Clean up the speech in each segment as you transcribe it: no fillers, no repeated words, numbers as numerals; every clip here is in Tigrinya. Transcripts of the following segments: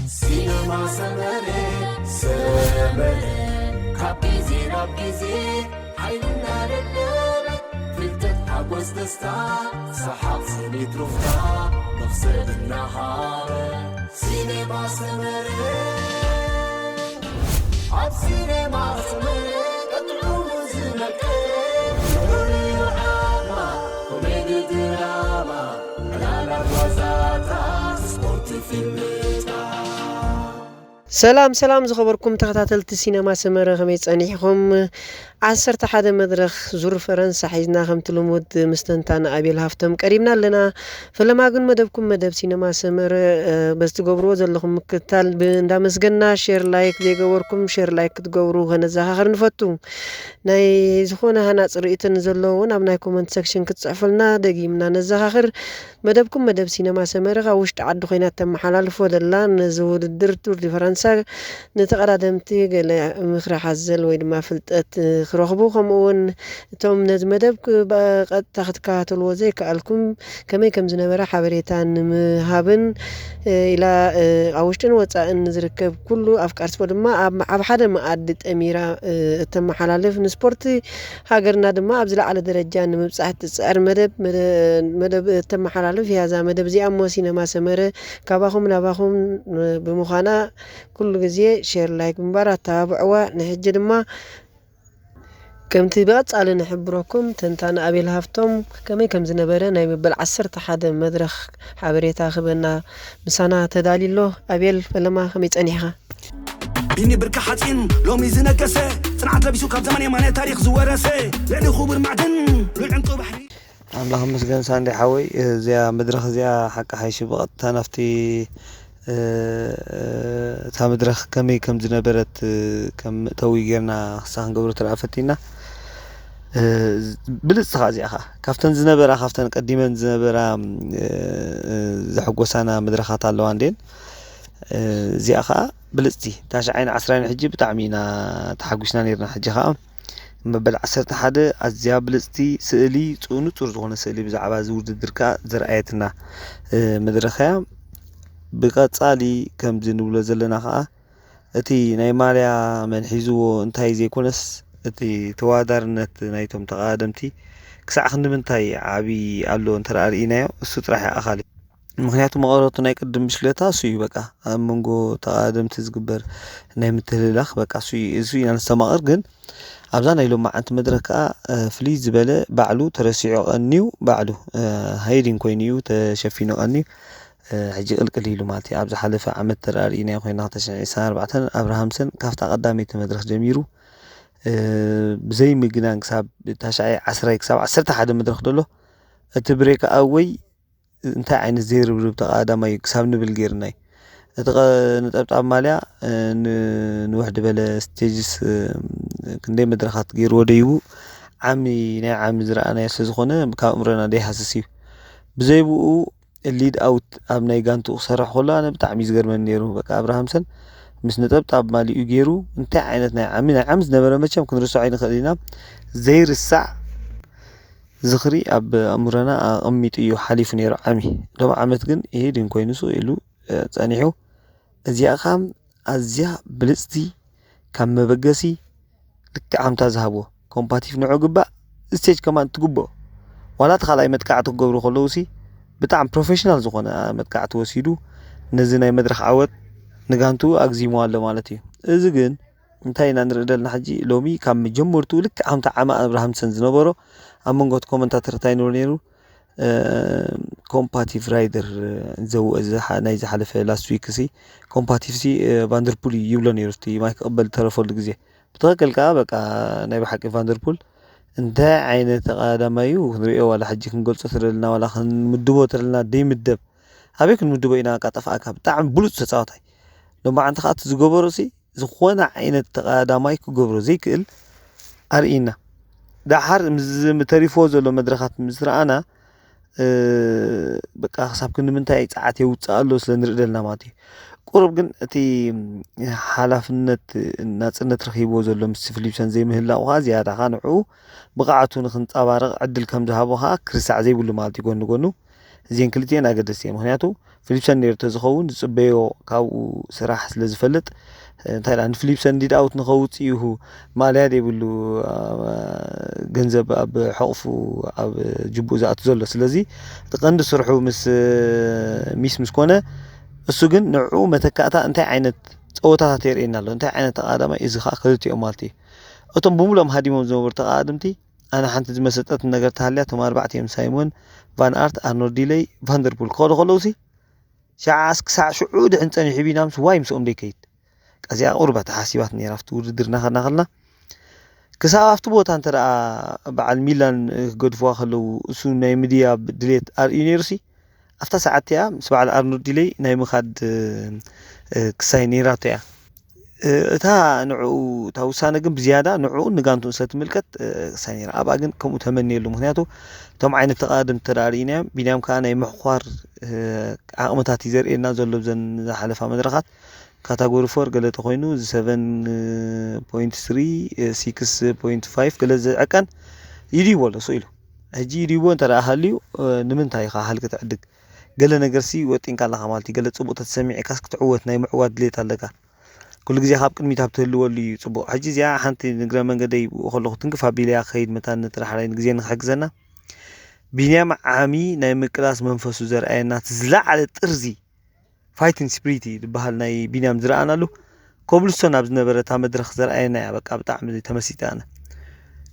سينما سمرة سمرة كابيزي رابيزي حينا للنار فلتت حبوز دستا سحاب سميت رفتا نفسد النهار سينما سمرة عب سينما سمرة تدعو مزنك كوري وعاما كوميدي دراما لا وزاتا سبورت فيلم سلام زخبركم تخاتلت سينما سمرة خميس أنيحكم عصرت حدا مدرخ زور فرنسا حيزنا خم تلمود مستنتان أبي الهفتم قريبنا لنا فلما قلنا مدبكم مدب سينما سمرة بس تقبروا زلكم مكتال بندامس قلنا شير لايك ديقوركم شير لايك تقبروا هنزاها خر نفتو ناي زخونا هنا صريت نزلون أبناي كومنت سكشن كتصعفلنا دقيمنا نزاها خر مدبكم مدب سينما سمرة غاوش تعدو خينات تم حلال فودلا نزود الدرتور دي فرنسا نتقرادمتي قال مخرا حزل ويد ما فلتت رخبو خمون توم نزمدب قد تختكاتل وزي كالكم كما كم زنبرا حبريتان مهابن الى اوشتن وصاء نزركب كله افكار سبدما اب حدا ما عدت اميره تم حلالف نسبورت هاجرنا دما ابزلا على درجه مبصحت تصعر مدب تم حلالف يا ذا مدب زي امو سينما سمره كباهم نباهم بمخانا كل جزء شير لايك مباراه تابعوا نحج دما كم تبات على نحبركم تنتان أبي الهفتم كم زنبرة نايم بالعصر تحد مدرخ حبريتا خبنا مسانا تدالي له أبيل فلما خميت أنيها بيني بركة حاتين لو ميزنا كسي صنعت لبسو كاب زمان يماني تاريخ زوارسي لعني خبر معدن للعنق بحري اللهم مسجن ساندي حوي زي مدرخ زي حق حيش بغط تنفتي تا مدرخ كم زنبرت كم توي جرنا سان قبرت العفتينا بلص خازي اخا كافتن زنبرا كافتن قديمن زنبرا زحقوسانا مدرخات الله عندين زي اخا بلصتي تاشعين عسرين حجي بتعمينا تحقوشنا نيرنا حجي خا مبل 11 ازيا بلصتي سئلي صونو صور زونه سئلي بزعبا زود دركا زرعيتنا مدرخه بقصالي كم زنبلو زلنا خا اتي ناي ماريا من حيزو انتاي زي كونس اتي توادرنت نايتم تقادمتي كسع خندمنتاي عبي الله انت رأينايو اسو طرح اخالي مخنياتو مقررتو ناي قدم مشكلتا سوي بقى منغو تقادمت زغبر ناي متللاخ بقى سوي نستمقر ግን ابزانا يلو مع انت مدركا فلي زبله بعلو ترسيعو انيو بعلو هايدين كوينيو تشفينو انيو حجي قلقليلو مالتي ابز حلفه عمت ترارينا خوينا 1924 ابراهامسن كافتا قداميت مدرخ جميرو بزي مجنان كساب تاشعي 10 كساب 11 مدرخ دلو اتبريك اوي انت عين زير بربط ادمي كساب نبل غيرناي نطبطاب ماليا نوحد بلا ستيجس كندي مدرخات غير وديو عمي ناي عم زرعنا يسزخونه كامرنا دي حسسي بزيبو الليد اوت اب ناي غانتو صرح خلا انا بتعمي زغرمن نيرو بقى ابراهامسن مش نطبطاب مالي يجيرو انت عينتنا عمنا عمز نبره مچم كنرسو عين خلينا زير الساع زخري اب امرنا اميت يو حليف نيرو عمي لو عمت كن يهدين كوينسو يلو صانيحو ازيا خام ازيا بلصتي كم مبغسي لك عمتا زهبو كومباتيف نوع غبا ستيج كمان تغبو ولا تخلاي متقعت تغبرو خلوسي بتاع بروفيشنال زخونه متقعت وسيدو نزي ناي مدرخ عوت نغانتو اغزيمو الله مالتي እዚ ግን እንታይና ንርደልና ሕጂ ሎሚ ካብ መጀመርቱ ልክ ዓምታ ዓማ አብርሃምሰን ዝነበሮ ኣብ መንጎት ኮሜንታተር ታይ ነይሩ ኮምፓቲቭ ራይደር ዘው ናይ ዝሓለፈ ላስት ዊክ ሲ ኮምፓቲቭ ሲ ቫንደርፑል ይብሎ ነይሩቲ ማይክ ቀበል ተረፈሉ ግዜ ብተቀልቃ በቃ ናይ በሐቂ ቫንደርፑል እንታይ ዓይነት ተቃዳማዩ ንሪኦ ወላ ሕጂ ክንገልጾ ትረልና ወላ ክንምድቦ ትረልና ደይ ምደብ ኣበይ ክንምድቦ ኢና ቃጠፋካ ብጣዕሚ ብሉጽ ተጻዋታይ لما عند خاطر زجبروسي زخونا عينة تقادماي كجبرو زي كل أرينا ده حر متريفوز ولا مدرخات مصر أنا بقى حسب كنا من تاي ساعتي وتسألوا سلندر ماتي قرب جن تي حلف الناس نترخيبوز ولا مستفليبسن زي مهلا وهذا زيادة خانعو بقعتون خنت أبارق عدل كم ذهبوها كرسع زي بقول مالتي قنو እዚን ክልቲአን ኣገደስቲ እየን ምክንያቱ ፊሊፕሰን ነይሩ ተዝኸውን ዝፅበዮ ካብኡ ስራሕ ስለ ዝፈልጥ እንታይ ዳ ንፊሊፕሰን ዲድ ኣውት ንኸውፅኡ ማልያ ደይብሉ ገንዘብ ኣብ ሕቑፉ ኣብ ጅቡኡ ዝኣቱ ዘሎ ስለዚ ተቐንዲ ስርሑ ምስ ኮነ እሱ ግን ንዕኡ መተካእታ እንታይ ዓይነት ፀወታታት የርእየና ኣሎ እንታይ ዓይነት ተቃዳማይ እዚ ከዓ ክልቲኦም ማለት እዩ እቶም ብምሎም ሃዲሞም ዝነበሩ ተቃዳምቲ ኣነ ሓንቲ ዝመሰጠት ነገር ተሃልያ እቶም ኣርባዕቲኦም ሳይሞን ቫን ኣርት ኣርኖልድ ዲሌይ ቫንደርፑል ክኸዱ ከለውሲ ሸዓስ ክሳዕ ሽዑ ድሕን ፀኒሑ ቢና ምስ ዋይ ምስኦም ደይከይድ ቀዚኣ ቁርበት ሓሲባት ነይራ ኣብቲ ውድድር ናኸድና ከለና ክሳብ ኣብቲ ቦታ እንተ ደኣ በዓል ሚላን ክገድፍዋ ከለዉ እሱ ናይ ሚድያ ድሌት ኣርእዩ ነይሩሲ ኣብታ ሰዓት እያ ምስ በዓል ኣርኖልድ ዲሌይ ናይ ምኻድ ክሳይ ነይራቶ እያ እታ ንዕኡ እታ ውሳነ ግን ብዝያዳ ንዕኡ ንጋንቱ ሰትምልከት ክሳይ ነይራ ኣብኣ ግን ከምኡ ተመኒየሉ ምክንያቱ እቶም ዓይነት ተቃድምቲ ተራእዩና ቢንያም ከዓ ናይ ምሕኳር ዓቕምታት እዩ ዘርእየና ዘሎ ብዘን ዝሓለፋ መድረኻት ካታጎሪ 4 ገለ ተኮይኑ 7.3 6.5 ገለ ዝዕቀን ይድይቦ ኣሎ እሱ ኢሉ ሕጂ ይድይቦ እንተ ደኣ ሃልዩ ንምንታይ ኢኻ ሃልክ ትዕድግ ገለ ነገርሲ ወጢንካ ኣለኻ ማለት እዩ ገለ ፅቡቕ ተሰሚዕካስ ክትዕወት ናይ ምዕዋት ድሌት ኣለካ ኩሉ ግዜ ካብ ቅድሚት ኣብ ትህልወሉ እዩ ፅቡቕ ሕጂ እዚኣ ሓንቲ ንግረ መንገደይ ከለኹ ትንክፍ ኣቢለያ ክኸይድ መታን ጥራሕላይ ግዜ ንክሕግዘና ቢንያም ዓሚ ናይ ምቅላስ መንፈሱ ዘርኣየና ዝለዓለ ጥርዚ ፋይቲንግ ስፒሪት ዝበሃል ናይ ቢንያም ዝረኣናሉ ኮብልስቶን ኣብ ዝነበረታ መድረኽ ዘርኣየና እያ በቃ ብጣዕሚ ተመሲጠ ኣነ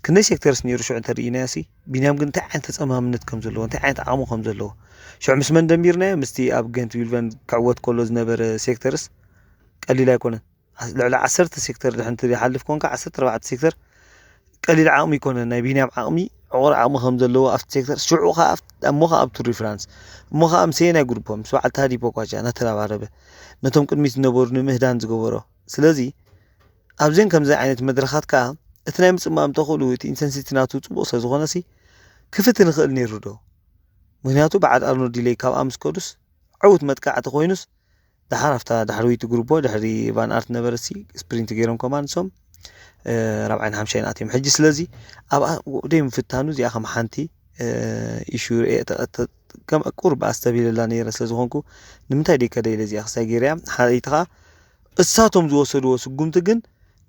ክንደይ ሴክተርስ ነይሩ ሽዑ እንተርኢናዮ ሲ ቢንያም ግን እንታይ ዓይነት ተፀማምነት ከም ዘለዎ እንታይ ዓይነት ዓቕሙ ከም ዘለዎ ሽዑ ምስ መን ደሚርናዮ ምስቲ ኣብ ገንት ዊልቨን ክዕወት ከሎ ዝነበረ ሴክተርስ ቀሊል ኣይኮነን ልዕሊ 10 ሴክተር ድሕንቲ ይሓልፍ ኮንካ 14 ሴክተር ቀሊል ዓቕሚ ይኮነን ናይ ቢንያም ዓቕሚ ዕቑር ዓቕሚ ከም ዘለዎ ኣብቲ ሴክተር ሽዑ ከዓ እሞ ከዓ ኣብቲ ሪፍራንስ እሞ ከዓ ምሰየ ናይ ጉርቦም ምስ በዓል ታዲ ፖኳቻ እናተረባረበ ነቶም ቅድሚት ዝነበሩ ንምህዳን ዝገበሮ ስለዚ ኣብዘን ከምዚ ዓይነት መድረኻት ከዓ እቲ ናይ ምፅማም ተኽእሉ እቲ ኢንተንሲቲ ናቱ ፅቡቕ ስለ ዝኾነሲ ክፍቲ ንኽእል ነይሩ ዶ ምክንያቱ በዓል ኣርኖልድ ዲሌይ ካብ ኣምስ ከዱስ ዕውት መጥቃዕቲ ኮይኑስ ድሓር ኣብታ ዳሕረወይቲ ጉርቦ ድሕሪ ቫን ኣርት ነበረሲ ስፕሪንት ገይሮም ከማን ንሶም ራብዓይን ሓምሻይን ኣትዮም ሕጂ ስለዚ ኣብኣ ደይ ምፍታኑ እዚኣ ከም ሓንቲ ኢሹ ከም ቁርብ ኣስተቢለላ ነይረ ስለ ዝኾንኩ ንምንታይ ደይከደኢለ እዚኣ ክሳይ ገይርያ ሓለይቲ ከዓ እሳቶም ዝወሰድዎ ስጉምቲ ግን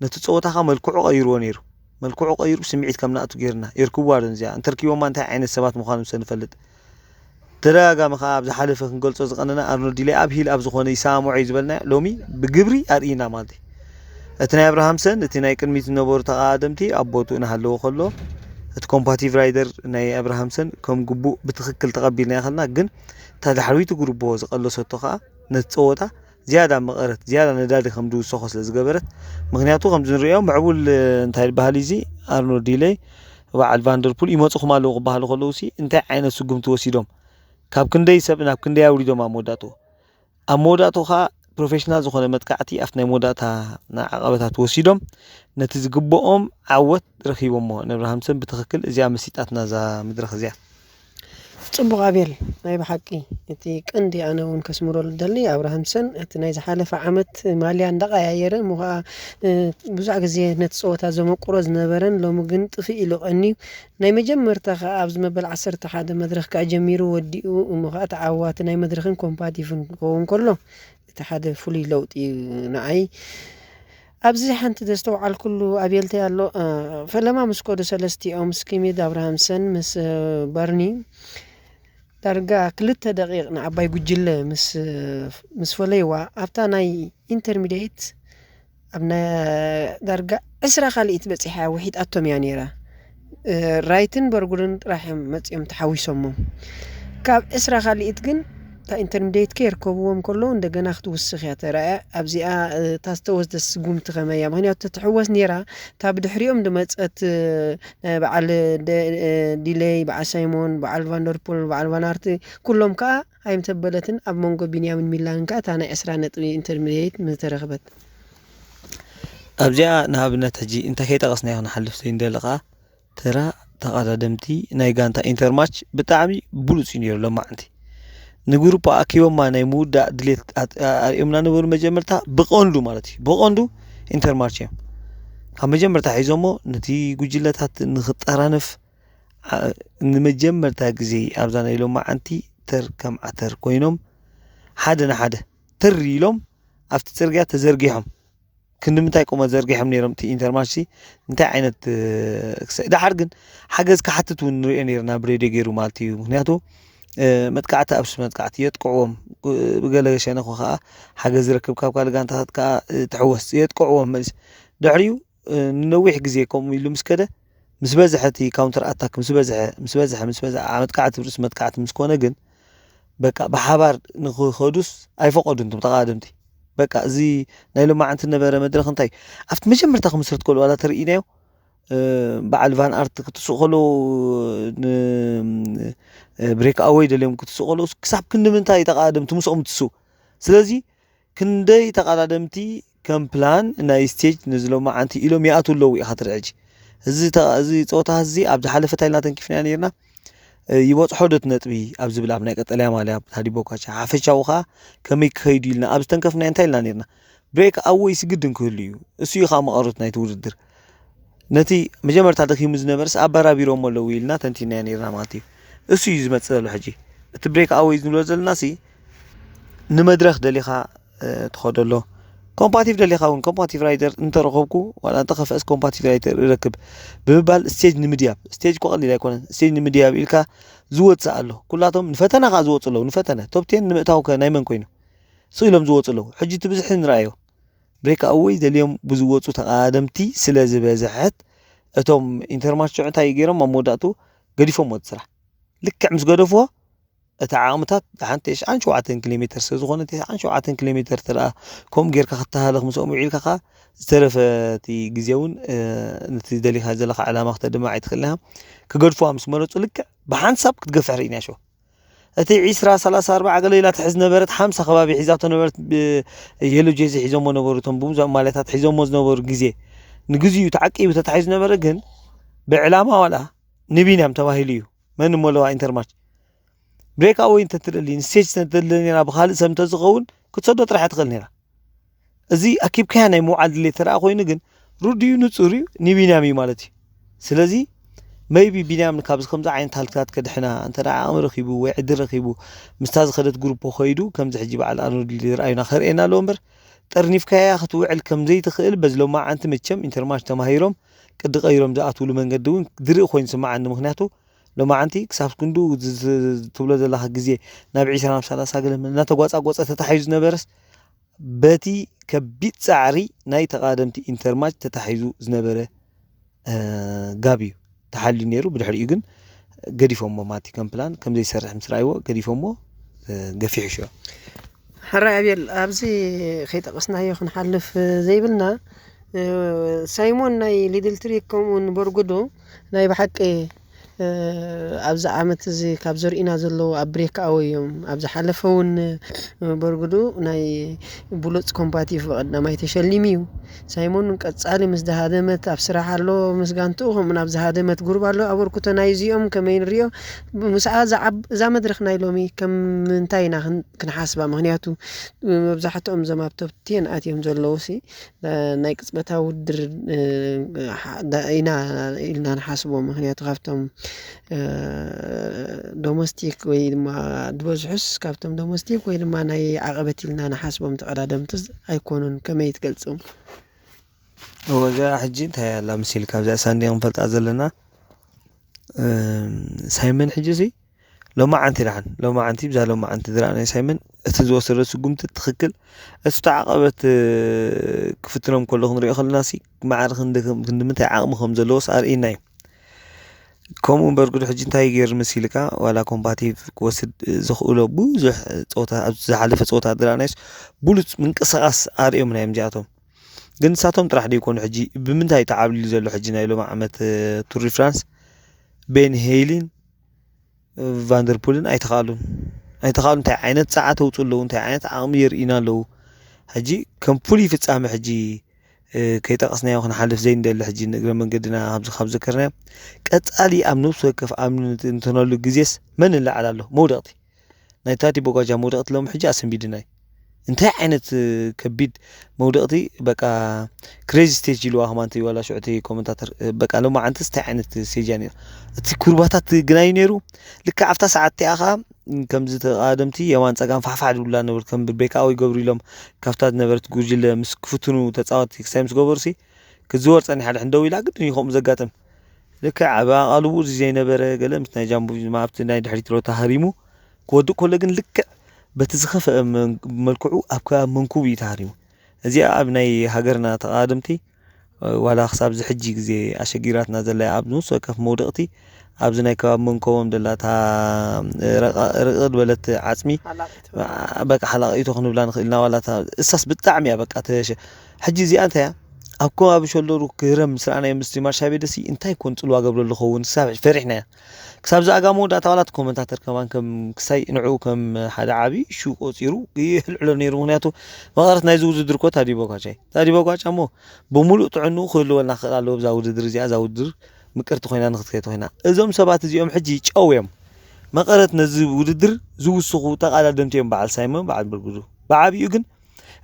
ነቲ ፀወታኻ መልክዑ ቀይርዎ ነይሩ መልክዑ ቀይሩ ስምዒት ከም ናእቱ ጌርና ይርክብዋ ዶን እዚኣ እንተርኪቦማ እንታይ ዓይነት ሰባት ምዃኖም ሰንፈልጥ ተደጋጋሚ ከዓ ኣብ ዝሓለፈ ክንገልፆ ዝቐነና ኣርኖልድ ዲሌይ ኣብ ሂል ኣብ ዝኾነ ይሰማምዑ እዩ ዝበልና ሎሚ ብግብሪ ኣርእና ማለት እዩ እቲ ናይ ኣብርሃምሰን እቲ ናይ ቅድሚት ዝነበሩ ተቃደምቲ ኣቦቱ እናሃለዎ ከሎ እቲ ኮምፓቲቭ ራይደር ናይ ኣብርሃምሰን ከም ግቡእ ብትክክል ተቐቢልና ይኸልና ግን እታ ዳሕረወይቲ ጉርቦ ዝቐለሰቶ ከዓ ነቲ ፀወታ ዝያዳ መቐረት ዝያዳ ነዳዲ ከም ድውስኾ ስለ ዝገበረት ምክንያቱ ከምዚ ንሪኦ ምዕቡል እንታይ ዝበሃል እዚ ኣርኖልድ ዲሌይ በዓል ቫንደርፑል ይመፅኹም ኣለዉ ክበሃሉ ከለዉ ሲ እንታይ ዓይነት ስጉምቲ ወሲዶም ካብ ክንደይ ሰብ ናብ ክንደይ ኣውሪዶም ኣብ መወዳእቱ ከዓ ፕሮፌሽናል ዝኾነ መጥቃዕቲ ኣብቲ ናይ መወዳእታ ናይ ዓቐበታት ወሲዶም ነቲ ዝግብኦም ዓወት ረኺቦሞ ንኣብርሃምሰን ብትክክል እዚኣ መሲጣትና እዛ መድረኽ እዚኣ ፅቡቕ ኣቤል ናይ ብሓቂ እቲ ቀንዲ ኣነ እውን ከስምረሉ ደሊ ኣብርሃምሰን እቲ ናይ ዝሓለፈ ዓመት ማልያ እንዳቀያየረ እሞ ከዓ ብዙሕ ግዜ ነቲ ፀወታ ዘመቁሮ ዝነበረን ሎሚ ግን ጥፍእ ኢሉ ቀኒዩ ናይ መጀመርታ ከዓ ኣብ ዝመበል 11 መድረኽ ከዓ ጀሚሩ ወዲኡ እሞ ከዓ ተዓዋቲ ናይ መድረኽን ኮምፓቲቭን ክኸውን ከሎ እቲ ሓደ ፍሉይ ለውጢ ንዓይ ኣብዚ ሓንቲ ደስተውዓል ኩሉ ኣቤልተ ኣሎ ፈለማ ምስ ኮዱ ሰለስቲኦም ምስ ኪሜድ ኣብርሃምሰን ምስ ባርኒ ዳርጋ 2 ደቂቕ ንዓባይ ጉጅለ ምስ ፈለይዋ ኣብታ ናይ ኢንተርሚዲየት ኣብ ዳርጋ 20 ካልኢት በፂሓ ውሒድ ኣቶም እያ ነይራ ራይትን በርጉርን ጥራሕም መፅኦም ተሓዊሶሞም ካብ 20 ካልኢት ግን تا ኢንተርሚዲየት ከይርከብዎም ከሎ እንደገና ክትውስኽ እያ ተረኣያ ኣብዚኣ ታስተወስደ ስጉምቲ ከመይ እያ ምክንያቱ ተትሕወስ ነይራ እታ ብድሕሪኦም ድመፀት በዓል ዲሌይ በዓል ሳይሞን በዓል ቫንደርፑል በዓል ቫን ኣርት ኩሎም ከዓ ኣይምተበለትን ኣብ መንጎ ቢንያምን ሚላን ከዓ እታ ናይ 20 ነጥቢ ኢንተርሚዲየት ምተረኽበት ኣብዚኣ ንኣብነት ሕጂ እንታይ ከይጠቐስና ይኹን ሓልፍ ዘይንደለኻ ተራ ተቐዳደምቲ ናይ ጋንታ ኢንተርማች ብጣዕሚ ብሉፅ እዩ ነይሩ ሎማዓንቲ ንግሩፕ ኣኪቦማ ናይ ሙዳእ ድሌት ኣርእዮምና ነበሩ መጀመርታ ብቐንዱ ማለት እዩ ብቐንዱ ኢንተርማርች እዮም ካብ መጀመርታ ሒዞሞ ነቲ ጉጅለታት ንኽጠራነፍ ንመጀመርታ ግዜ ኣብዛ ናይ ሎማዓንቲ ከም ዓተር ኮይኖም ሓደ ንሓደ ትር ኢሎም ኣብቲ ፅርግያ ተዘርጊሖም ክንምንታይ ቆመ ዘርጊሖም ነይሮም እቲ ኢንተርማርሽ እንታይ ዓይነት ድሓር ግን ሓገዝ ክሓትት እውን ንሪኦ ነርና ብሬድዮ ገይሩ ማለት እዩ ምክንያቱ መጥቃዕቲ ኣብስ መጥቃዕቲ የጥቅዕዎም ብገለ ሸነኹ ከዓ ሓገዝ ዝረክብ ካብ ካልእ ጋንታታት ከዓ ትሕወስ የጥቅዕዎም መልስ ድሕሪኡ ንነዊሕ ግዜ ከምኡ ኢሉ ምስ ከደ ምስ በዝሐ እቲ ካውንተር ኣታክ ምስ በዝሐ መጥቃዕቲ ብርስ መጥቃዕቲ ምስ ኮነ ግን በቃ ብሓባር ንክኸዱስ ኣይፈቀዱን እቶም ተቃደምቲ በቃ እዚ ናይ ሎማዓንቲ ነበረ መድረክ እንታይ ኣብቲ መጀመርታ ክምስረት ከሎ ዋላ ተርኢናዮ በዓል ቫን ኣርት ክትስቕ ከሎ ብሬክ ኣዌይ ደልዮም ክትስቕ ከሎ ክሳብ ክንምንታይ ተቃደምቲ ምስኦም ትሱ ስለዚ ክንደይ ተቃዳደምቲ ከም ፕላን ናይ ስቴጅ ንዝሎማዓንቲ ኢሎም ይኣቱ ኣለዉ ኢኻ ትርዕጂ እዚ ፀወታ እዚ ኣብ ዝሓለፈ ታይልና ተንኪፍና ነርና ይወፅሖ ዶት ነጥቢ ኣብ ዝብል ኣብ ናይ ቀጠልያ ማልያ ታዲ ቦካቻ ሓፈሻው ከዓ ከመይ ክኸይዱ ኢልና ኣብ ዝተንከፍና እንታይ ኢልና ነርና ብሬክ ኣዌይ ስግድን ክህሉ እዩ እሱ ኢኻ መቐረት ናይቲ ውድድር ነቲ መጀመርታ ደኺሙ ዝነበርስ ኣባራቢሮም ኣለዉ ኢልና ተንቲና ነርና ማለት እዩ እሱ እዩ ዝመፅእ ዘሎ ሕጂ እቲ ብሬክ ኣዌይ ዝንብሎ ዘለናሲ ንመድረክ ደሊኻ ትኸደሎ ኮምፓቲቭ ደሊኻ እውን ኮምፓቲቭ ራይደር እንተረኸብኩ ዋላ እንተኸፈአስ ኮምፓቲቭ ራይደር ይረክብ ብምባል ስቴጅ ንምድያብ ስቴጅ ቆቐሊል ኣይኮነን ስቴጅ ንምድያብ ኢልካ ዝወፅእ ኣሎ ኩላቶም ንፈተና ከዓ ዝወፁ ኣለዉ ንፈተነ ቶፕ 10 ንምእታው ከ ናይ መን ኮይኑ ስቕ ኢሎም ዝወፁ ኣለዉ ሕጂ እቲ ብዝሒ ንረኣዮ ብሬክ ኣዌይ ደልዮም ብዝወፁ ተቃደምቲ ስለ ዝበዝሐት እቶም ኢንተርማርሽ እንታይ ገይሮም ኣብ መወዳእቱ ገዲፎም ወጥ ስራሕ ልክዕ ምስ ገደፍዎ እቲ ዓቕምታት ሓንቲ 7 ኪሎ ሜትር ስለዝኾነ 7 ኪሎ ሜትር ትረአ ከምኡ ጌርካ ክትሃለኽ ምስኦም ውዒልካ ከዓ ዝተረፈቲ ግዜ እውን ነቲ ደሊኻ ዘለካ ዕላማ ክተድማዕ ኣይትኽእልና ክገድፍዋ ምስ መረፁ ልክዕ ብሓንሳብ ክትገፍሕ ርኢና ሾ እቲ 20 30 40 ገለይላ ትሕዝ ነበረት 50 ከባቢ ሒዛቶ ነበረት የሎ ጄዚ ሒዞሞ ነበሩ እቶም ብዙሕ ማልያታት ሒዞሞ ዝነበሩ ግዜ ንግዚኡ ተዓቂቡ ተታሒዙ ነበረ ግን ብዕላማ ዋላ ንቢንያም ተባሂሉ እዩ መን ሞለዋ ኢንተርማርሽ ብሬክ ኣዌይ እንተትደሊ ንስቴጅ ተትደሊ ነራ ብካልእ ሰብ እንተዝኸውን ክትሰዶ ጥራሕ ትኽእል ነራ እዚ ኣኪብካያ ናይ ምውዓል ድሌት ተረኣ ኮይኑ ግን ሩድዩ ንፁር እዩ ንቢንያም እዩ ማለት እዩ ስለዚ መይቢ ቢንያም ካብዚ ከምዚ ዓይነት ሃልክታት ከድሕና እንተዳ ዓቕሚ ረኺቡ ወይ ዕድል ረኺቡ ምስታ ዝኸደት ግሩፕ ኮይዱ ከምዚ ሕጂ በዓል ኣርኖልድ ዝረኣዩና ክርኤና ኣለዎ እምበር ጠርኒፍካያ ክትውዕል ከምዘይትኽእል በዚ ሎማዓንቲ መቸም ኢንተርማርሽ ተማሂሮም ቅዲ ቀይሮም ዝኣትውሉ መንገዲ እውን ድርእ ኮይኑ ስማዓኒ ምክንያቱ ሎማዓንቲ ክሳብ ክንዱ ትብሎ ዘለካ ግዜ ናብ 20 30 ገለ እናተጓፃጓፀ ተታሒዙ ነበረስ በቲ ከቢድ ፃዕሪ ናይ ተቃደምቲ ኢንተርማርሽ ተታሒዙ ዝነበረ ጋብ እዩ ተሓልዩ ነይሩ ብድሕሪኡ ግን ገዲፎሞ ማቲ ከም ፕላን ከምዘይሰርሕ ምስ ረኣይዎ ገዲፎሞ ገፊሑ ሾ ሕራይ ኣቤል ኣብዚ ከይጠቐስናዮ ክንሓልፍ ዘይብልና ሳይሞን ናይ ሊድል ትሪክ ከምኡውን በርጉዶ ናይ ብሓቂ ኣብዚ ዓመት እዚ ካብ ዘርኢና ዘለዎ ኣብ ብሬክ ኣዌይ እዮም ኣብ ዝሓለፈ እውን በርጉዱ ናይ ቡሉፅ ኮምፓቲቭ በቐዳማይ ተሸሊሙ እዩ ሳይሞን ቀጻሊ ምስ ደሃደመት ኣብ ስራሕ ኣሎ ምስ ጋንትኡ ከምኡ ናብ ዝሃደመት ጉሩብ ኣሎ ኣበርክቶ ናይ እዚኦም ከመይ ንሪኦ ምስኣ እዛ መድረክ ናይ ሎሚ ከም ምንታይ ኢና ክንሓስባ ምክንያቱ መብዛሕትኦም እዞም ኣብ ቶፕ 10 ኣትዮም ዘለዉ ሲ ናይ ቅፅበታዊ ውድድር ኢና ኢልና ንሓስቦ ምክንያቱ ካብቶም ዶሜስቲክ ወይ ድማ ድበዝሑስ ካብቶም ዶሜስቲክ ወይ ድማ ናይ ዓቐበት ኢልና ንሓስቦም ተቐዳደምቲ ኣይኮኑን ከመይ ትገልጾም ወጋ ሕጂ እንታይ ኣላ ምስሊ ካብዛ ሳንዴ ክንፈልጣ ዘለና ሳይመን ሕጂ እዚ ሎማዓንቲ ራሕን ሎማዓንቲ ብዛ ሎማዓንቲ ዝረኣና ሳይመን እቲ ዝወሰደ ስጉምቲ ትኽክል እቲ ዓቐበት ክፍትኖም ከሎ ክንሪኦ ከለና ሲ ማዕርኽ ክንምንታይ ዓቕሚ ከም ዘለዎስ ኣርኢና እዩ ከምኡ በርጉዱ ሕጂ እንታይ ገይር መሲልካ ዋላ ኮምፓቲቭ ክወስድ ዝኽእሎ ብዙሕ ፀወታ ኣብ ዝሓለፈ ፀወታ ዝረኣናዮስ ብሉፅ ምንቅስቓስ ኣርዮም ናዮም እዚኣቶም ግን ንሳቶም ጥራሕ ደይኮኑ ሕጂ ብምንታይ ተዓብሊሉ ዘሎ ሕጂ ናይ ሎማ ዓመት ቱር ዲ ፍራንስ ቤን ሄይሊን ቫንደርፑልን ኣይተኻሉን እንታይ ዓይነት ፀዓት ተውፁ ኣለዉ እንታይ ዓይነት ዓቕሚ የርኢና ኣለዉ ሕጂ ከም ፍሉይ ፍጻመ ሕጂ ከይጠቐስናዮ ክንሓልፍ ዘይንደሊ ሕጂ ንእግረ መንገድና ካብ ዘከርናዮ ቀጻሊ ኣብ ነብሲ ወከፍ ኣብ እንትነሉ ግዜስ መን ንላዕል ኣሎ መውደቕቲ ናይ ታዲ ቦጋጃ መውደቕቲ ሎም ሕጂ ኣሰንቢድናይ انتهى عينت كبيد مودقتي بقى كريزي ستيج يلوها همانتي ولا شعتي كومنتاتر بقى لو ما عنتس تاع عينت سيجاني تي كورباتات جناي نيرو لك عفتا ساعتي اخا كم زت ادمتي يوان صقام فحفعد ولا نبر كم بالبيكاو يقبروا لهم كافتات نبرت جوجل مسكفتنو تጻوت سايمس غبرسي كزور صني حد عندو يلا قد يخوم زقاتم لك عبا قالو زي نبره قال متنا جامبو ما ابت ناي دحريت رو تهريمو كودو كل جن لك بتزخف ملكعو ابكا منكوب يتهريمو ازي ابناي هاجرنا تقادمتي ولا حساب زحجي غزي اشغيراتنا زلاي ابنو سوكف مودقتي ابزناي كاب منكوم دلاتا رقد بلت عصمي بقى حلاقيتو خنبلا نخلنا ولا تا اساس بالطعم بقى تش حجي زي انت يا أبكو أبشلو كرم سرعنا يمستي ما شابي دسي انتي كنت لو قبل الخون سابع فرحنا كساب زاقامو دا طالات كومنتاتر كمان كم كساي نعو كم حدا عابي شو قصيرو يهلعلو نيرو هنياتو مغارت نايزو زدركو تادي بوكا مو بمولو طعنو خلو ولا خلالو بزاود درزيا زاودر مقرت خوينا نختكيتو هنا ازوم سبات زيوم حجي چاويم مقرت نزي وددر زوسخو تقالا دمتيم بعل سايمون بعل برغدو بعابيو ግን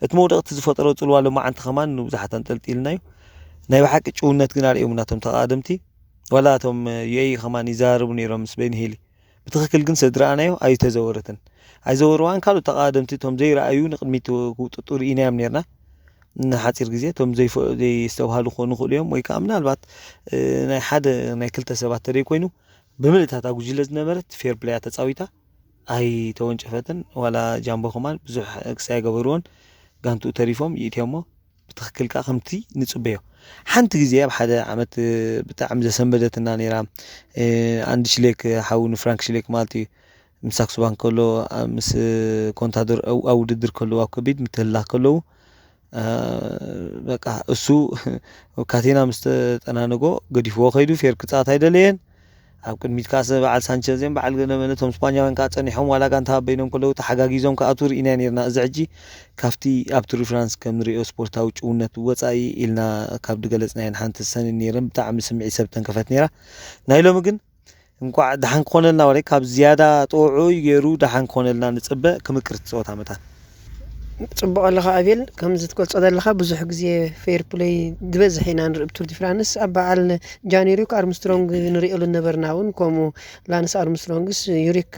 اتمودقت زفطرو صلوا لما انت كمان بزحت انطلطيلنايو ناي بحق ጭውነት ግን አርኤው ምናቶም ተቃደምቲ ወላቶም የይ ከማን ይዛርቡ ነይሮም ስበን ሄሊ በትክክል ግን ሰድራናዮ አይተዘወረትን አይዘወርዋን ካሉ ተቃደምቲ ቶም ዘይራአዩ ንቅድሚት ቁጥጥር ኢናም ነርና ንሓፂር ግዜ ቶም ዘይስተውሃሉ ኾኑ ኹልዮም ወይ ከዓ ምናልባት ናይ ሓደ ናይ ክልተ ሰባት ተደይ ኮይኑ ብምልእታት አጉጅለ ዝነበረት ፌር ፕሌይ ተጻዊታ አይ ተወንጨፈትን ወላ ጃምቦ ከማን ብዙሕ ክሳይ ገበሩን ጋንቱ ተሪፎም ይቴሞ بتخكل كخمتي نصبيو حنت غزي بحد عمت بتاعم زسنبدتنا نيرا عند شليك حاون فرانك شليك مالتي مساكس بان كله مس كونتادور او وددر كله او كبيد متلا كله بقى اسو كاتينا مستطنانغو غديفو خيدو فير كصات አይደለየን ኣብ ቅድሚት ካሰ በዓል ሳንቸዝን በዓል ገነመነቶም ስፓኛውያን ካጸኒሖም ዋላ ጋንታ በይኖም ከለው ተሓጋጊዞም ከአቱር ኢና ነርና እዚዕጂ ካፍቲ ኣብ ቱር ፍራንስ ከምሪኦ ስፖርታዊ ጭውነት ወጻኢ ኢልና ካብ ድገለጽናየን ሓንቲ ሰን ነይረን ብጣዕሚ ስምዒት ሰብተን ከፈት ነይራ ናይሎም ግን እንኳዕ ደሓን ኮነልና ወላይ ካብ ዝያዳ ጦዑ ይገሩ ደሓን ኮነልና ንጽበ ክምክር ጽወታ መታት ጽቡቕ ኣለኻ ኣቤል ከምዚ ትገልጾ ዘለኻ ብዙሕ ግዜ ፌር ፕሌይ ዝበዝሕ ኢና ንርኢ ቱር ዲ ፍራንስ ኣብ በዓል ጃንዌሪ ኣርምስትሮንግ ንሪኤሉ ነበርና እውን ከምኡ ላንስ ኣርምስትሮንግስ ዩሪክ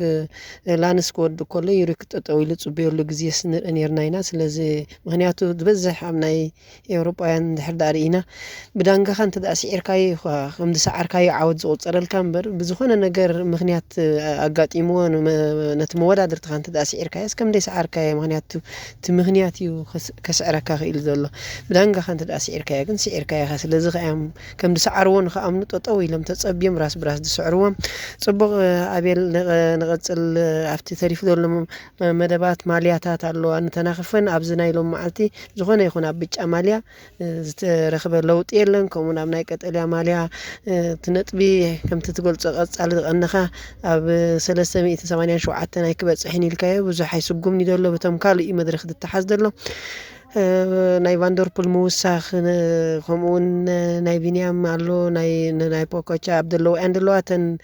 ላንስ ክወድእ ከሎ ዩሪክ ጠጠው ኢሉ ጽበየሉ ግዜ ንርኢ ነርና ኢና ስለዚ ምክንያቱ ዝበዝሕ ኣብ ናይ ኤውሮጳውያን ድሕር ዳ ርኢና ብዳንጋኻ እንተደኣ ስዒርካዮ ከምዚ ሰዓርካዮ ዓወት ዝቁፀረልካ እምበር ብዝኾነ ነገር ምክንያት ኣጋጢምዎ ነቲ መወዳድርትኻ እንተደኣ ስዒርካዮ ከምደይ ሰዓርካዮ ምክንያቱ ምክንያትዩ ከስዕረካ ክኢል ዘሎ ብዳንጋ ካንተ ዳስዒርካያ ግን ስዒርካያ ስለዚ ኸያም ከም ድሰዓርዎን ከኣምኑ ጠጠው ኢሎም ተጸብዮም ራስ ብራስ ድስዕርዎም ጽቡቕ ኣቤል ንቐጽል ኣብቲ ተሪፍ ዘሎ መደባት ማልያታት ኣለዋ ንተናኽፈን ኣብዚ ናይሎም መዓልቲ ዝኾነ ይኹን ኣብ ብጫ ማልያ ዝተረኽበ ለውጢ የለን ከምኡ ናብ ናይ ቀጠልያ ማልያ ትነጥቢ ከምቲ ትገልጾ ቀጻሊ ዝቐነኻ ኣብ 387 ናይ ክበጽሕን ኢልካዮ ብዙሕ ኣይስጉምኒ ዘሎ በቶም ካልእ መድረኽ تحز دلو ناي فاندربول موسخ خمون ناي بنيام مالو ناي بوكوتشا عبد الله اندلواتن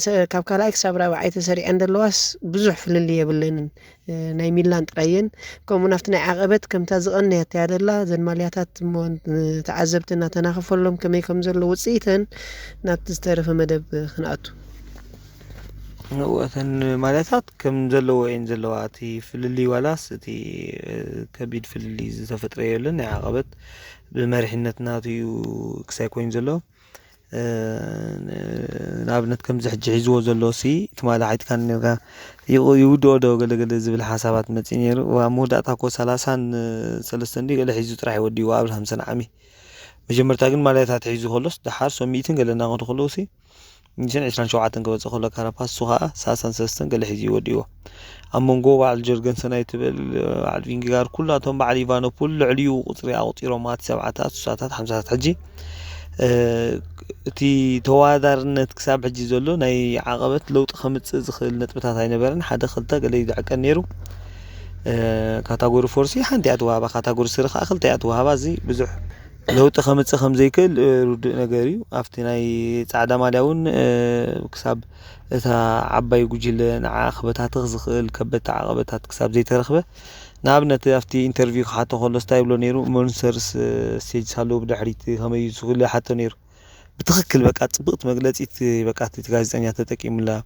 كابكالايك صبرا وعيت سري اندلواس بزح في اللي يبلن ناي ميلان طريين كومون افتنا عقبت كم تازقني تيادلا زن مالياتات مون تعذبتنا تناخفلهم كما يكم زلو وصيتن نابتسترف مدب خناتو وثن مالاتات كم زلوا وين زلواتي في اللي ولاس تي كبيد في اللي زفتري لنا عقبت بمرحنتنا تيو كساي كوين زلو نابنت كم زحج عزو زلو سي تمالا عيد كان نرغا يودو دو قل زبل حسابات متينير ومودا تاكو 30 دي قل حيزو تراح يودي وابل 50 عامي مجمرتا كن مالاتات حيزو خلص دحار سو ميتين قلنا غد خلوسي نجن 27 كبص خلو كاراباس سوها ساسان سستن قال حيزي وديو امونغو بعد جورجن سنايتبل بعد فينغار كلاتهم بعد ايفانوبول عليو قطري اوطيرو مات 7 ساعات 5 حجي تي توادرنت كساب حجي زلو ناي عقبت لوط خمص زخل نطبታት አይነበረን ሓደ خلطه قال يدعقن نيرو كاتاغوري فورسي حنتي اتوابا كاتاغوري سرخ اخلتي اتوابا زي بزح لو تخمص خمزيكل رد نغريو افتناي صعدا مالياون كساب اتا عباي غجل نعاخبታት تخزخل كبت عقبታት كساب زي ترخبه نابنت أفتي انترفيو حتى خلص تايبلو نيرو مونسرس ستيج سالو بدحريت خمي يسوق حتى نيرو بتخكل بقى طبقت مقلتيت بقى تتغازانيا تتقيم لا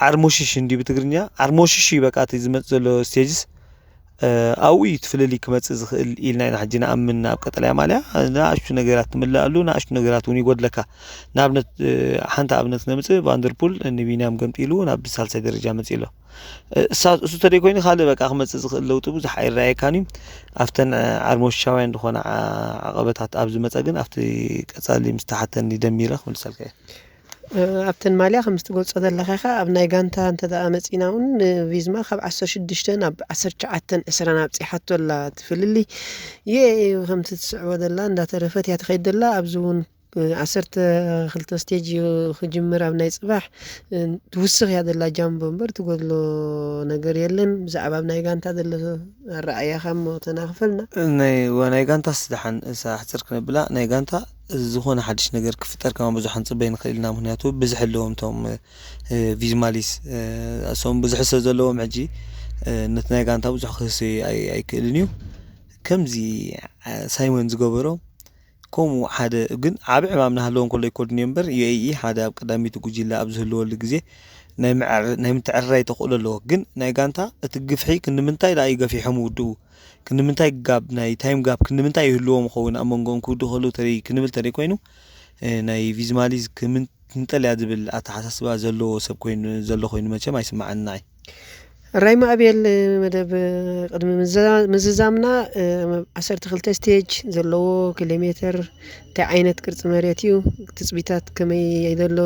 عرموشش اندي بتغرنيا عرموشش بقى تزمت زلو ستيجز أوي تفللي كمت زخل إلنا حجنا أمنا بقتلها مالها ناقش نجارات ملألو ناقش نجارات وني قد لك نابنت حنتا أبنت نمت فاندربول إن بينام قمت إلو نابس هالسي درجة مت إلو سوتري كويني خالي بقى أخمت زخل لو تبوز حير رأي كاني أفتن عرموش شوين دخونا عقبتها أبز متأجن أفتي كسالي مستحتن يدميره ونسالك ኣብተን ማልያ ከም እትገልጾ ዘለኻ ኸ ኣብ ናይ ጋንታ እንተደኣ እውን ቪዝማ ካብ 16 ናብ 19 20 ኣብፂሓቶ ኣላ ትፍልሊ ከም ትስዕቦ ዘላ እንዳተረፈት እያ ትኸይድ ዘላ ኣብዚ እውን 12 ስቴጅ ክጅምር ኣብ ናይ ጽባሕ ትውስኽ እያ ዘላ ጃምቦ እምበር ትጎድሎ ነገር የለን ብዛዕባ ኣብ ናይ ጋንታ ዘሎ ኣረኣእያኻ እሞ ተናኽፈልና ናይ ጋንታ ስዳሓን ሕፅር ክንብላ ናይ ጋንታ ዝኾነ ሓድሽ ነገር ክፍጠር ከማ ብዙሓን ጽበይ ንኽእልና ምክንያቱ ብዙሕ ኣለዎም ቶም ቪዝማሊስ እሶም ብዙሕ ሰብ ዘለዎም ሕጂ ነቲ ናይ ጋንታ ብዙሕ ክህስ ኣይክእልን እዩ ከምዚ ሳይሞን ዝገበሮ ከምኡ ሓደ ግን ዓብ ዕማም ናሃለዎም ከሎ ይኮድን እምበር ዩኤኢ ሓደ ኣብ ቀዳሚቱ ጉጅለ ኣብ ዝህልወሉ ግዜ ናይ ምትዕርራይ ተኽእሎ ኣለዎ ግን ናይ ጋንታ እቲ ግፍሒ ክንምንታይ ዳ ይገፊሖም ውድኡ ክንምንታይ ጋብ ናይ ታይም ጋብ ክንምንታይ ይህልዎም ኸውን ኣብ መንጎኦም ክውድኡ ከለዉ ተርኢ ክንብል ተርኢ ኮይኑ ናይ ቪዝማሊዝ ክንጠልያ ዝብል ኣተሓሳስባ ዘለዎ ሰብ ኮይኑ ዘሎ ኮይኑ መቸም ኣይስማዓና እየ ራይማ ኣቤል መደብ ቅድሚ ምዝዛምና 12 ስቴጅ ዘለዎ ኪሎሜትር እንታይ ዓይነት ቅርፂ መሬት እዩ ትፅቢታት ከመይ ዘሎ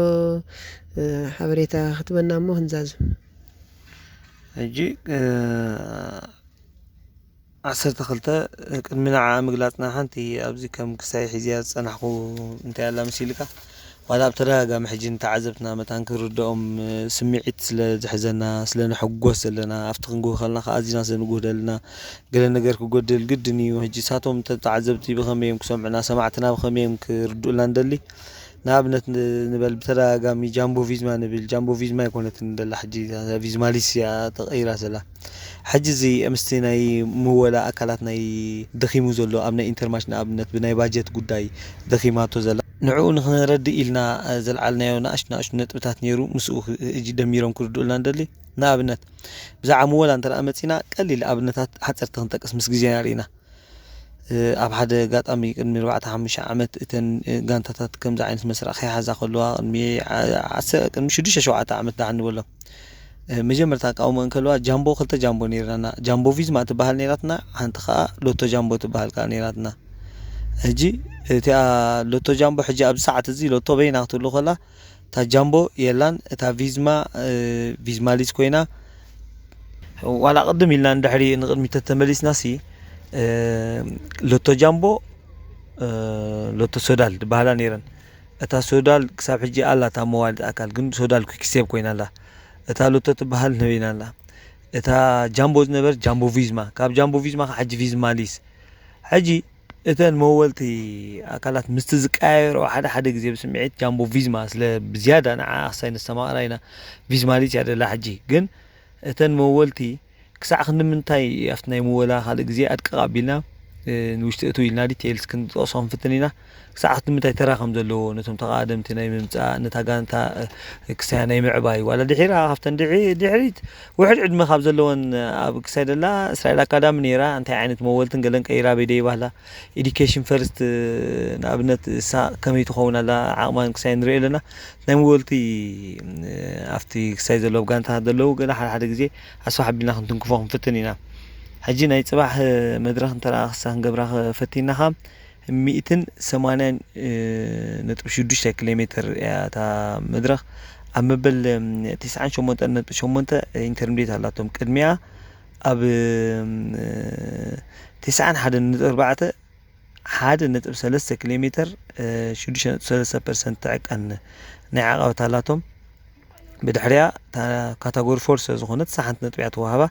ሓበሬታ ክትበና እሞ ክንዛዝም ሕጂ 12 ቅድሚ ንዓ ምግላፅና ሓንቲ ኣብዚ ከም ክሳይ ሒዝያ ዝፀናሕኩ እንታይ ኣላ መሲልካ ዋላ ኣብ ተደጋጋሚ ሕጂ እንተዓዘብትና መታን ክርድኦም ስምዒት ስለ ዝሕዘና ስለ ንሕጎስ ዘለና ኣብቲ ክንጉህ ከለና ከዓ ኣዝና ስለ ንጉህ ዘለና ገለ ነገር ክጎድል ግድን እዩ ሕጂ ሳቶም ተዓዘብቲ ብኸመይ እዮም ክሰምዑና ሰማዕትና ብኸመይ እዮም ክርድኡና እንደሊ ንኣብነት ንበል ብተደጋጋሚ ጃምቦ ቪዝማ ንብል ጃምቦ ቪዝማ ይኮነትን ደላ ሕጂ ቪዝማሊስ እያ ተቐይራ ዘላ ሕጂ እዚ ምስቲ ናይ ምወላ ኣካላት ናይ ደኺሙ ዘሎ ኣብ ናይ ኢንተርማሽ ንኣብነት ብናይ ባጀት ጉዳይ ደኺማቶ ዘላ ንዕኡ ንኽንረድእ ኢልና ዘለዓልናዮ ንኣሽቱ ነጥብታት ነይሩ ምስኡ እጂ ደሚሮም ክርድኡልና እንደሊ ንኣብነት ብዛዕባ ምወላ እንተደኣ መፂና ቀሊል ኣብነታት ሓፀርቲ ክንጠቅስ ምስ ግዜና ርኢና ኣብ ሓደ ጋጣሚ ቅድሚ 4-5 ዓመት እተን ጋንታታት ከምዚ ዓይነት መስርዕ ከይሓዛ ከለዋ ቅድሚ 6-7 ዓመት ዳሓ ንበሎም መጀመርታ ቃውሞን ከለዋ ጃምቦ ክልተ ጃምቦ ነይርና ጃምቦ ቪዝማ ትበሃል ነይራትና ሓንቲ ከዓ ሎቶ ጃምቦ ትበሃል ከዓ ነይራትና ሕጂ እቲኣ ሎቶ ጃምቦ ሕጂ ኣብ ሰዓት እዚ ሎቶ በይና ክትብሉ ከላ እታ ጃምቦ የላን እታ ቪዝማሊስ ኮይና ዋላ ቅድም ኢልና እንድሕሪ ንቅድሚት ተመሊስናሲ ሎቶ ጃምቦ ሎቶ ሶዳል ትበሃላ ነይረን እታ ሶዳል ክሳብ ሕጂ ኣላ እታ መዋልድ ኣካል ግን ሶዳል ኩክሴብ ኮይና ኣላ እታ ሎቶ ትበሃል ነቢና ኣላ እታ ጃምቦ ዝነበር ጃምቦ ቪዝማ ካብ ጃምቦ ቪዝማ ከዓ ሕጂ ቪዝማሊስ ሕጂ እተን መወልቲ ኣካላት ምስቲ ዝቀያየሮ ሓደ ግዜ ብስምዒት ጃምቦ ቪዝማ ስለ ብዝያዳ ንዓ ክሳይ ነስተማቕራ ኢና ቪዝማሊስ እያ ደላ ሕጂ ግን እተን መወልቲ ክሳዕ ክንምንታይ ኣብቲ ናይ ምወላ ካልእ ግዜ ኣድቀቕ ኣቢልና ንውሽጢ እቱ ኢልና ዲቴይልስ ክንጠቕሶም ፍትን ኢና ክሳዕ ክንምንታይ ተራ ከም ዘለዎ ነቶም ተቓደምቲ ናይ ምምፃእ ነታ ጋንታ ክሳያ ናይ ምዕባይ ዋላ ድሒራ ካብተን ድሕሪት ውሕድ ዕድመ ካብ ዘለወን ኣብ ክሳይ ደላ እስራኤል ኣካዳሚ ነይራ እንታይ ዓይነት መወልትን ገለን ቀይራ በይደ ይባህላ ኤዱኬሽን ፈርስት ንኣብነት እሳ ከመይ ትኸውን ኣላ ዓቕማን ክሳይ ንሪኦ ኣለና ናይ መወልቲ ኣብቲ ክሳይ ዘለዎ ጋንታታት ዘለዉ ገለ ሓደ ግዜ ኣስፋሕ ኣቢልና ክንትንክፎ ክንፍትን ኢና ሕጂ ናይ ጽባሕ መድረኽ እንተረኣ ክሳ ክንገብራ ፈቲናኻ 180.6 ኪሎሜትር እያ እታ መድረኽ ኣብ መበል 98.8 ኢንተርሚዲየት ኣላቶም ቅድሚያ ኣብ 91.4 1.3 ኪሎሜትር 6.3% ተዕቀን ናይ ዓቐበት ኣላቶም ብድሕሪያ ካታጎሪ ፎርስ ዝኾነት 9 ነጥብያ ተዋህባ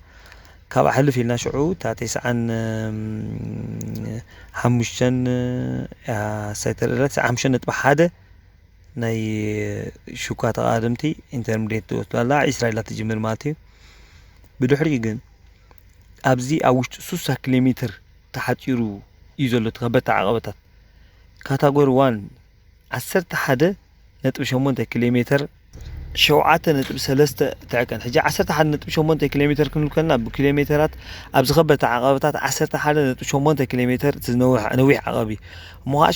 ካብ ኣሕልፍ ኢልና ሽዑ እታ 95.1 ናይ ሹካ ተቓደምቲ ኢንተርሚዲየት ትወስዱ ኣላ እስራኤል ትጅምር ማለት እዩ ብድሕሪኡ ግን أبزي أوشت 6 كيلومتر تحتيرو يزولو تخبت عقبتات كاتاغور 1 11.8 كيلومتر 7.3 تعكن حجي 11.8 كيلومتر كنا بكيلومترات أبز خبت عقبتات 11.8 كيلومتر تنوح نويح عقبي مو 7.3%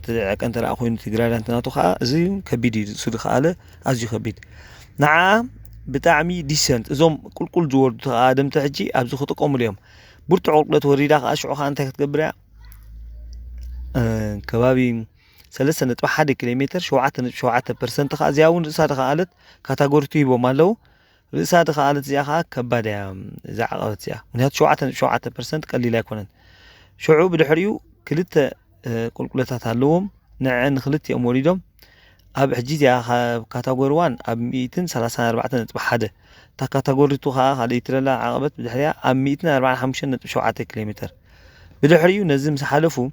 تعكن ترى أخوين تجرار أنت ناتوخا زي كبيدي صدق على أزي خبيد نعم بتعمي ديسنت زوم كل زور آدم تحجي أبز خطقهم اليوم برت عقلة وريدة أشعو خان تكتبرع كبابي 3.1 كيلومتر 7.7% خا زياون رأسها دخلت كاتاغورتي بمالو رأسها دخلت زياها كبادة زعقت زيا من هاد 7.7% قليل يكونن شعوب بدحريو كلتا قلقلتات هالوم نعن خلتي أموريدهم أب حجيز يا كاتاغور 1 أب 234.1 تا كاتاغوري توها هذا يترلا عقبت بدحريا أب 245.7 كيلومتر بدحريو نزم سحلفو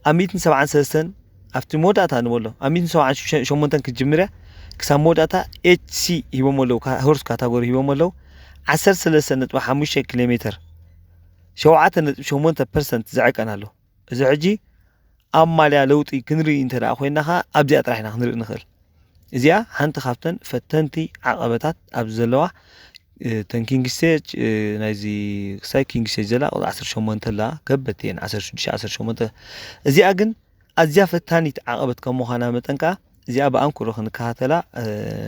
أب 273 أفتي موداتا نقوله أب 278 كجمرة كسام موداتا HC يبومولو هورس كاتاغوري يبومولو 13.5 كيلومتر 7.8% زعق أنا له زعجي أما لا لوتي كنري انت را خوينها أبدي أطرحنا خنري نخل إذا حنت خافتن فتنتي عقبتات أبزلوا تنكينج ستيج نايزي سايكينج ستيج لا 10 شومنت لا كبتين 10 شومنت إذا أجن أزيا فتاني عقبت كم مخانا متنكا إذا بأنكر خن كهاتلا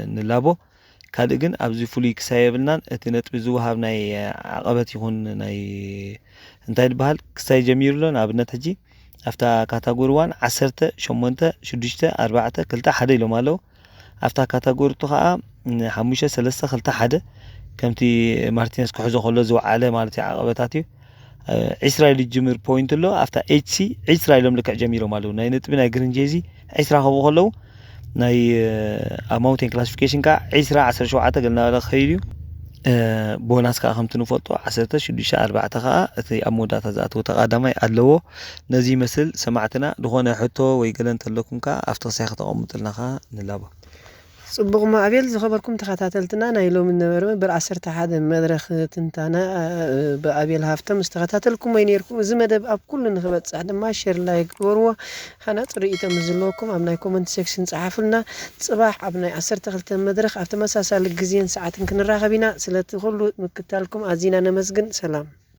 نلابو كادجن أبزي فوليك سايبلنا تنت بزوها بناي عقبت يكون ناي انتهي بحال كساي جميل لنا أبنت هجي أفتا كاتاغور 1 10.6 كلتا حدا يلو مالو أفتا كاتاغور توخا 5.3 كمتي مارتينيز كحزو خلو زو على مالتي عقبتاتي إسرائيل الجمير بوينت له أفتا HC إسرائيل ملك جميل مالو ناي نتبنا جرينجيزي إسرائيل هو خلو ناي أماونتين كلاسيفيكيشن كا إسرائيل 10 شوعات قلنا له خيريو بوناس كا خمتنو فوتو 10.4 أتي أمودات ذاته تقادمي أدلو نزي مثل سمعتنا دخونا حتو ويقلن تلكم كا أفتر سيخة قومتلنا خا نلابا صبغ ما أبيل زخبركم تخاتاتلتنا نايلو من نبرم بالعسرت حد مدرخ تنتانا بأبيل هافتم استخاتاتلكم وينيركم زمدب أب كل نخبت سعد ما شير لايك وروا خنا طريقة مزلوكم أبناي كومنت سيكشن صحافلنا صباح أبناي عسرت خلت مدرخ أفتم أساسا للجزين ساعات كن راغبينا سلت كله مكتالكم عزينا نمسجن سلام